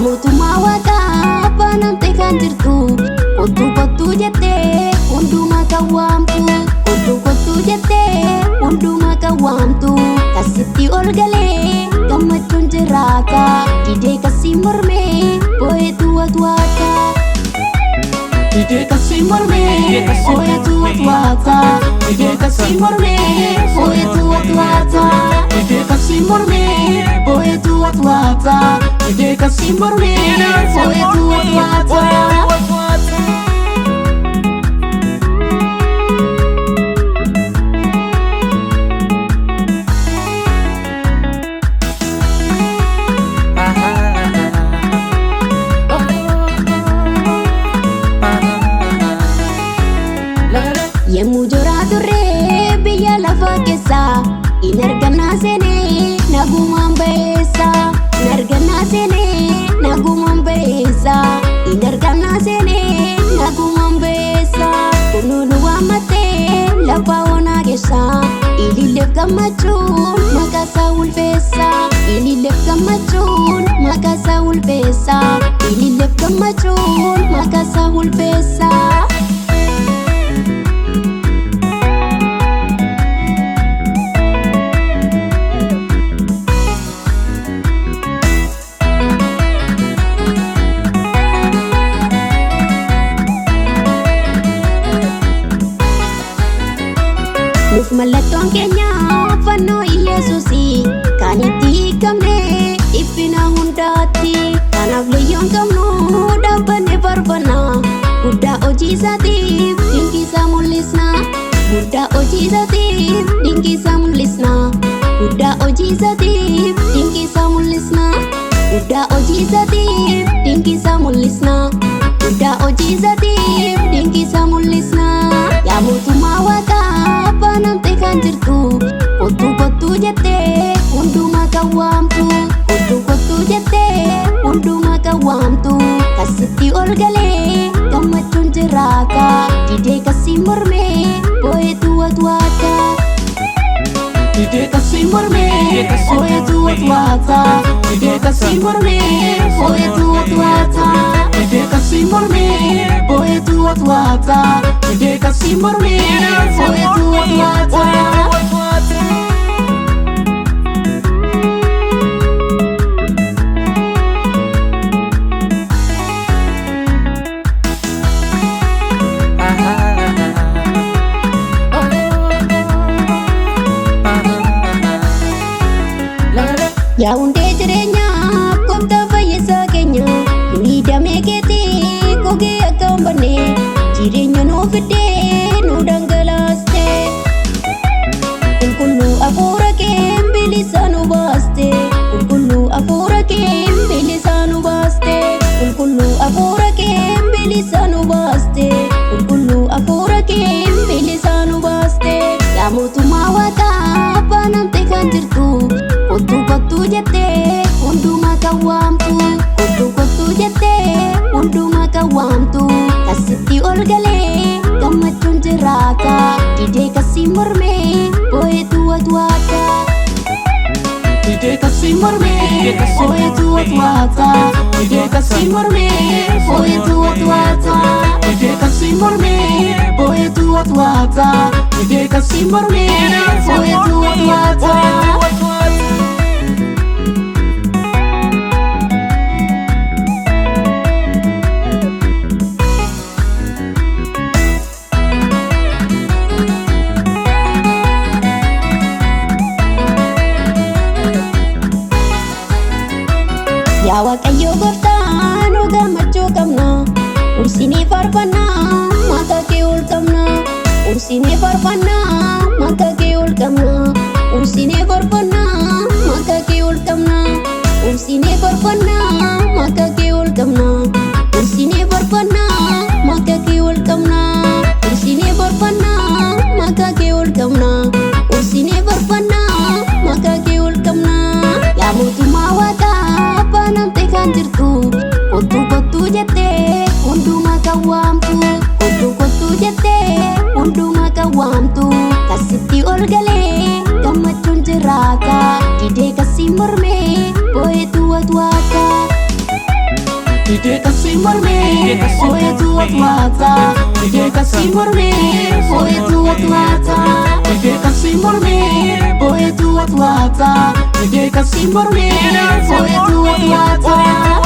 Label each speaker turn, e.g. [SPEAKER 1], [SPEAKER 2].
[SPEAKER 1] mootummaa waaqaa banamtee kan jirtu kottu kottu jettee hundumaa kan waamtu kottu kottu jettee hundumaa kan waamtu kasitti ol galee gammachuun jiraata didee kasii mormee boo'eetu watwaata didee kasii mormee boo'eetu watwaata didee kasii mormee boo'eetu watwaata didee kasii mormee boo'eetu watwaata didee kasii mormee boo'eetu watwaata. Yemmuu joraa turree biyya lafaa keessaa in argannaa seenee nagumaan ba'eessa in argannaa seenee nagumaan ba'eessa in argannaa seenee nagumaan ba'eessa kunuunu waammattee lafa onaa keessaa ililleef gammachuun maqaasaa ulfeessa ililleef gammachuun maqaasaa ulfeessa ililleef gammachuun maqaasaa ulfeessa. Nuuf mallattoon keenya fannoo Yesuusii kan itti hiikamne dhiphina hundaatti kanaaf liyyoon qabnu dhaabbanne farfanna guddaa hojii isaatiif dinqisaa mul'isna guddaa hojii isaatiif dinqisaa mul'isna guddaa hojii isaatiif dinqisaa mul'isna guddaa hojii isaatiif dinqisaa mul'isna guddaa hojii isaatiif dinqisaa mul'isna yaa mootummaa waaqaa banamtee kan jirtu kottu kottu jettee hundumaa kan waamtu kottu kottu jettee hundumaa kan waamtu kasitti ol galee gammachuun jiraata didee kasii mormee boo'eetu watwaata didee kasii mormee boo'eetu watwaata didee kasii mormee boo'eetu watwaata didee kasii mormee boo'eetu watwaata didee kasii mormee boo'eetu watwaata. Yaa hundee jireenyaa gooftaa fayyisaa keenya nuyi damee keetii gogee akka hin banne jireenya nuu fiddee nu dhangalaaste qulqulluu hafuura kee bilisaa nu baaste qulqulluu hafuura kee bilisaa nu baaste qulqulluu hafuura kee bilisaa nu baaste qulqulluu hafuura kee bilisaa nu baaste yaa mootummaa waaqaa banamtee kan jirtu kottu kottu jettee hundumaa kan waamtu kottu kottu jettee hundumaa kan waamtu kasitti ol galee gammachuun jiraata didee kasii mormee boo'eetu watwaata didee kasii mormee boo'eetu watwaata didee kasii mormee boo'eetu watwaata didee kasii mormee boo'eetu watwaata didee kasii mormee boo'eetu watwaata. Yaa Waaqayyo gooftaa nu gammachuu qabna ursinee faarfannaa maqaa kee ol qabna ursinee faarfannaa maqaa kee ol qabna ursinee faarfannaa maqaa kee ol qabna ursinee faarfannaa maqaa kee ol qabna ursinee faarfannaa maqaa kee ol qabna ursinee faarfannaa maqaa kee ol qabna ursinee faarfannaa maqaa kee ol qabna yaa mootummaa waaqaa banamtee kan jirtu kottu kottu jettee hundumaa kan waamtu kottu kottu jettee hundumaa kan waamtu kasitti ol galee gammachuun jiraata didee kasii mormee boo'eetu watwaata Dide kasi morme, poetu watwata. Dide kasi morme, poetu watwata. Dide kasi morme, poetu watwata. Dide kasi morme, poetu watwata.